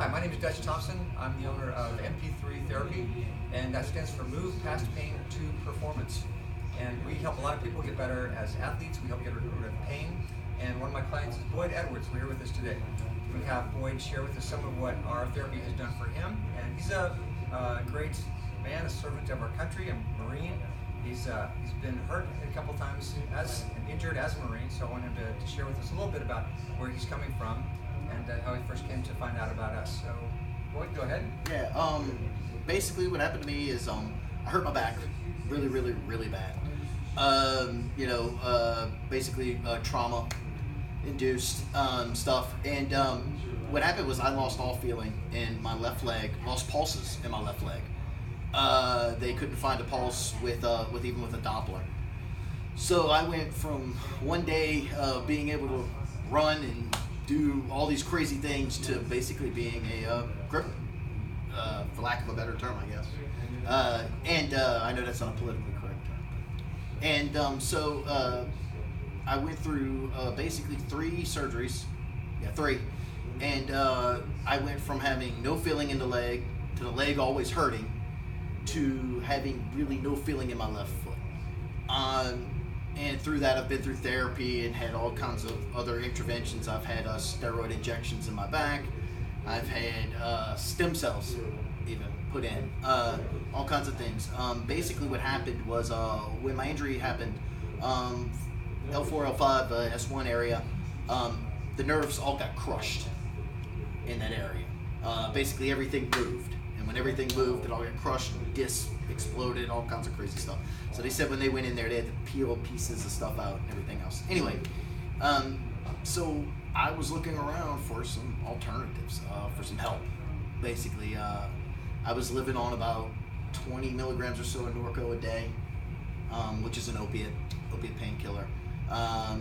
Hi, my name is Dutch Thompson. I'm the owner of MP3 Therapy, and that stands for Move Past Pain to Performance. And we help a lot of people get better as athletes. We help get rid of pain. And one of my clients is Boyd Edwards. We're here with us today. We have Boyd share with us some of what our therapy has done for him. And he's a great man, a servant of our country, a Marine. He's been hurt a couple times and injured as a Marine, so I want him to share with us a little bit about where he's coming from and how he first came to find out about us. So, Boyd, go ahead. Yeah, basically what happened to me is I hurt my back really bad. Basically trauma-induced stuff. And what happened was I lost all feeling in my left leg, lost pulses in my left leg. They couldn't find a pulse with even with a Doppler. So I went from one day being able to run and do all these crazy things to basically being a cripple, for lack of a better term, I guess. I know that's not a politically correct term. And so I went through basically 3 surgeries. Yeah, 3. And I went from having no feeling in the leg to the leg always hurting to having really no feeling in my left foot. And through that, I've been through therapy and had all kinds of other interventions. I've had steroid injections in my back. I've had stem cells even put in, all kinds of things. Basically what happened was when my injury happened, L4, L5, S1 area, the nerves all got crushed in that area. Basically everything moved. And when everything moved, it all got crushed, discs exploded, all kinds of crazy stuff. So they said when they went in there, they had to peel pieces of stuff out and everything else. Anyway, so I was looking around for some alternatives, for some help. Basically, I was living on about 20 milligrams or so of Norco a day, which is an opiate painkiller. I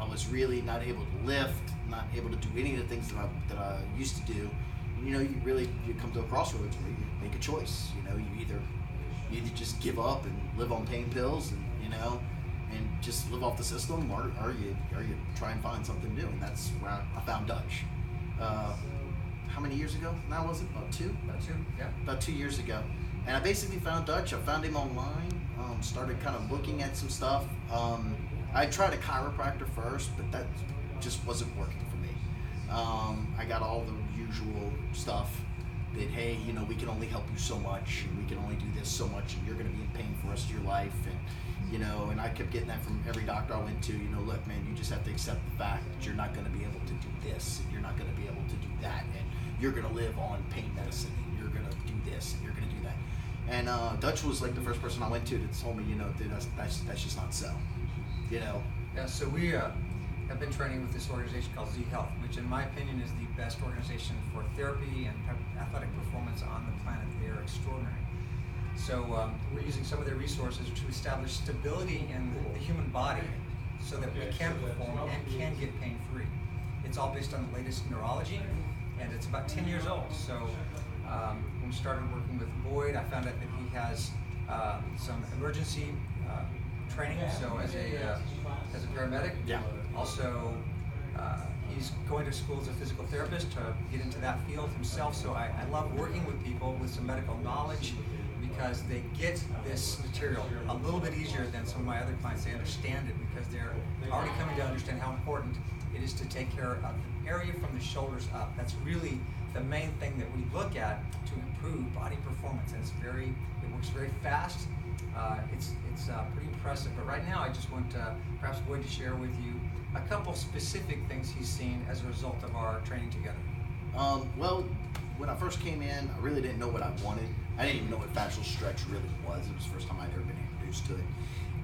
was really not able to lift, not able to do any of the things that I used to do. You come to a crossroads where you make a choice. You either just give up and live on pain pills and just live off the system, or you try and find something new. And that's where I found Dutch. How many years ago now was it? About 2? About 2, yeah. About 2 years ago. And I basically found Dutch. I found him online, started kind of looking at some stuff. I tried a chiropractor first, but that just wasn't working for me. I got all the usual stuff that, hey, we can only help you so much, and we can only do this so much, and you're going to be in pain for the rest of your life. And I kept getting that from every doctor I went to. Look, man, you just have to accept the fact that you're not going to be able to do this, and you're not going to be able to do that, and you're going to live on pain medicine, and you're going to do this, and you're going to do that. And Dutch was like the first person I went to that told me, that's just not so. Yeah, so we have been training with this organization called Z Health, which in my opinion is the best organization for therapy and athletic performance on the planet. They are extraordinary. So we're using some of their resources to establish stability in the human body so that we can perform and can get pain-free. It's all based on the latest neurology, and it's about 10 years old. So when we started working with Boyd, I found out that he has some emergency training, so as a paramedic. Yeah. Also, he's going to school as a physical therapist to get into that field himself. So I love working with people with some medical knowledge because they get this material a little bit easier than some of my other clients. They understand it because they're already coming to understand how important it is to take care of the area from the shoulders up. That's really the main thing that we look at to improve body performance, and it works very fast. It's pretty impressive. But right now, I just want perhaps Boyd to share with you a couple specific things he's seen as a result of our training together. Well, when I first came in, I really didn't know what I wanted. I didn't even know what fascial stretch really was. It was the first time I'd ever been introduced to it.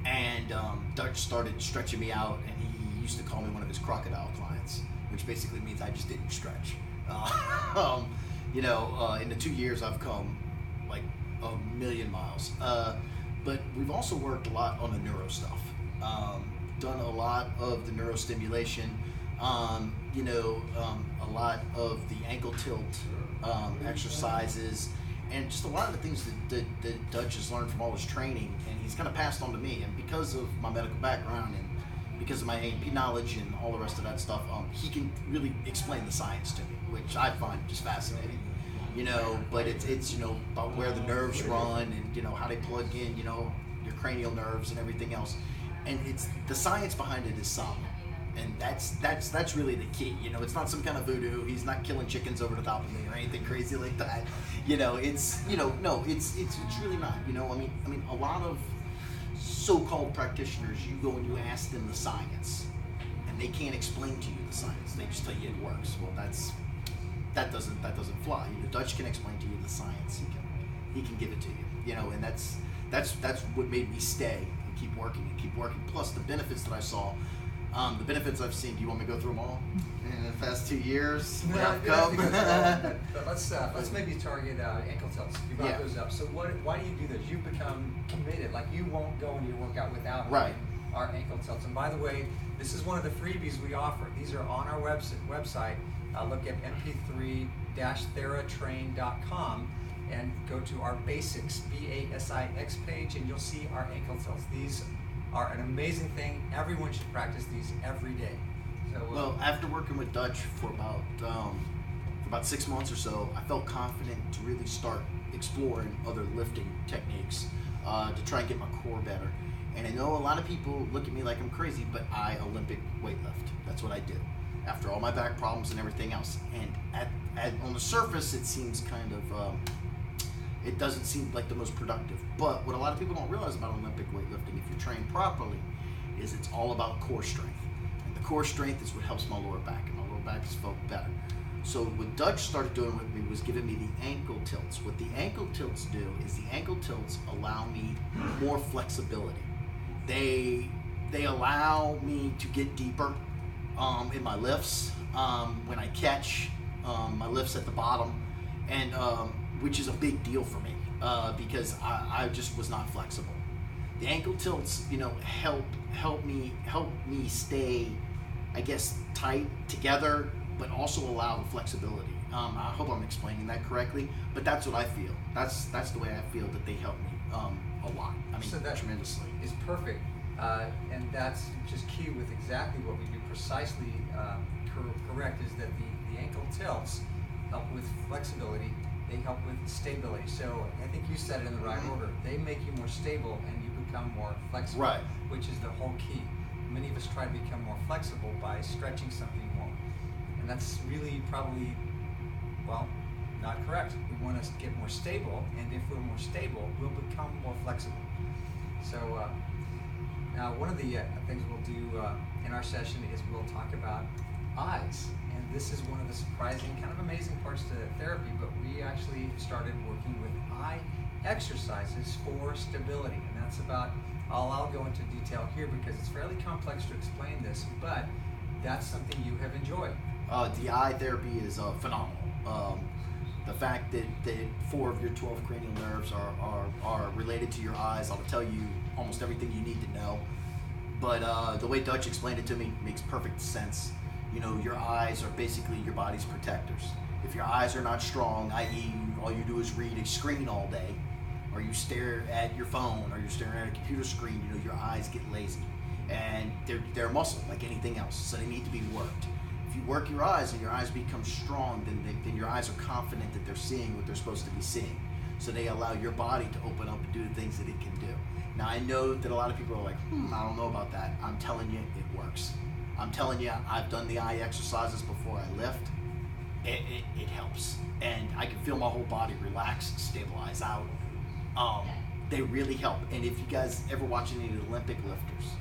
And Dutch started stretching me out, and he used to call me one of his crocodile clients, which basically means I just didn't stretch. In the 2 years, I've come like a million miles. But we've also worked a lot on the neuro stuff. Done a lot of the neurostimulation, a lot of the ankle tilt exercises, and just a lot of the things that Dutch has learned from all his training, and he's kind of passed on to me. And because of my medical background and because of my A&P knowledge and all the rest of that stuff, he can really explain the science to me. which I find just fascinating. But it's about where the nerves run and how they plug in, your cranial nerves and everything else. And it's the science behind it is sound. And that's really the key. It's not some kind of voodoo. He's not killing chickens over the top of me or anything crazy like that. No, it's really not. I mean, a lot of so-called practitioners, you go and you ask them the science, and they can't explain to you the science. They just tell you it works. Well, that doesn't fly. Dutch can explain to you the science. He can give it to you. And that's what made me stay and keep working. Plus the benefits that I saw. The benefits I've seen. Do you want me to go through them all in the past 2 years? But let's maybe target ankle tilts. You brought those up. So why do you do this? You've become committed. Like you won't go into your workout without our ankle tilts. And by the way, this is one of the freebies we offer. These are on our website. Look at mp3-theratrain.com and go to our basics, BASIX page, and you'll see our ankle tilts. These are an amazing thing. Everyone should practice these every day. So, well, after working with Dutch for about 6 months or so, I felt confident to really start exploring other lifting techniques to try and get my core better. And I know a lot of people look at me like I'm crazy, but I Olympic weightlift. That's what I do. After all my back problems and everything else. And on the surface, it seems kind of, it doesn't seem like the most productive. But what a lot of people don't realize about Olympic weightlifting, if you're trained properly, is it's all about core strength. And the core strength is what helps my lower back, and my lower back has felt better. So what Dutch started doing with me was giving me the ankle tilts. What the ankle tilts do is the ankle tilts allow me more flexibility. They allow me to get deeper in my lifts when I catch my lifts at the bottom, and which is a big deal for me because I just was not flexible. The ankle tilts, help me stay, I guess, tight together, but also allow the flexibility. I hope I'm explaining that correctly, but that's what I feel. That's the way I feel that they help me a lot. I mean, so that tremendously. Is perfect, and that's just key with exactly what we do. Precisely correct is that the ankle tilts help with flexibility. They help with stability. So I think you said it in the right order. They make you more stable and you become more flexible, which is the whole key. Many of us try to become more flexible by stretching something more. And that's really probably, well, not correct. We want to get more stable, and if we're more stable, we'll become more flexible. So now one of the things we'll do in our session is we'll talk about eyes. And this is one of the surprising, kind of amazing parts to therapy, but we actually started working with eye exercises for stability. And that's about, I'll go into detail here because it's fairly complex to explain this, but that's something you have enjoyed. The eye therapy is phenomenal. The fact that 4 of your 12 cranial nerves are related to your eyes, I'll tell you almost everything you need to know. But the way Dutch explained it to me makes perfect sense. Your eyes are basically your body's protectors. If your eyes are not strong, i.e. all you do is read a screen all day, or you stare at your phone, or you're staring at a computer screen, your eyes get lazy. And they're a muscle like anything else, so they need to be worked. If you work your eyes and your eyes become strong, then your eyes are confident that they're seeing what they're supposed to be seeing. So they allow your body to open up and do the things that it can do. Now I know that a lot of people are like, I don't know about that. I'm telling you, it works. I'm telling you, I've done the eye exercises before I lift. It helps. And I can feel my whole body relax, stabilize out. They really help. And if you guys ever watch any of the Olympic lifters,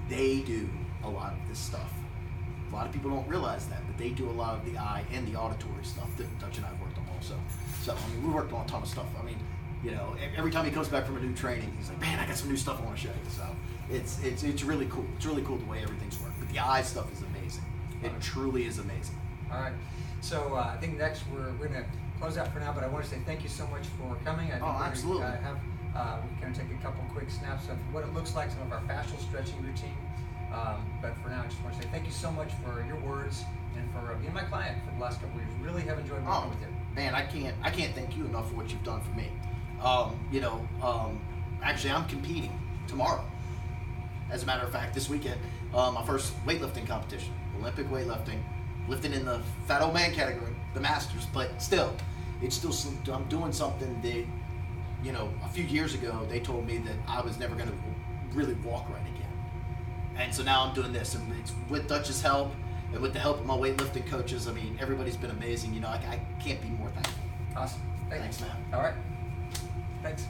they do a lot of this stuff. A lot of people don't realize that, but they do a lot of the eye and the auditory stuff that Dutch and I have worked on also. So, we worked on a ton of stuff. Every time he comes back from a new training, he's like, man, I got some new stuff I want to show you. So it's really cool. It's really cool the way everything's worked. But the eye stuff is amazing. It truly is amazing. All right. So I think next we're going to close out for now, but I want to say thank you so much for coming. I think absolutely. We're going to take a couple quick snaps of what it looks like, some of our fascial stretching routine. But for now, I just want to say thank you so much for your words and for being my client for the last couple of years. Really have enjoyed working with you. Man, I can't thank you enough for what you've done for me. Actually, I'm competing tomorrow. As a matter of fact, this weekend, my first weightlifting competition, Olympic weightlifting. lifting in the fat old man category, the masters, but still, I'm doing something that, you know, a few years ago they told me that I was never going to really walk right again. And so now I'm doing this, and it's with Dutch's help and with the help of my weightlifting coaches. I mean, everybody's been amazing. You know, I can't be more thankful. Awesome. Thanks, man. All right. Thanks.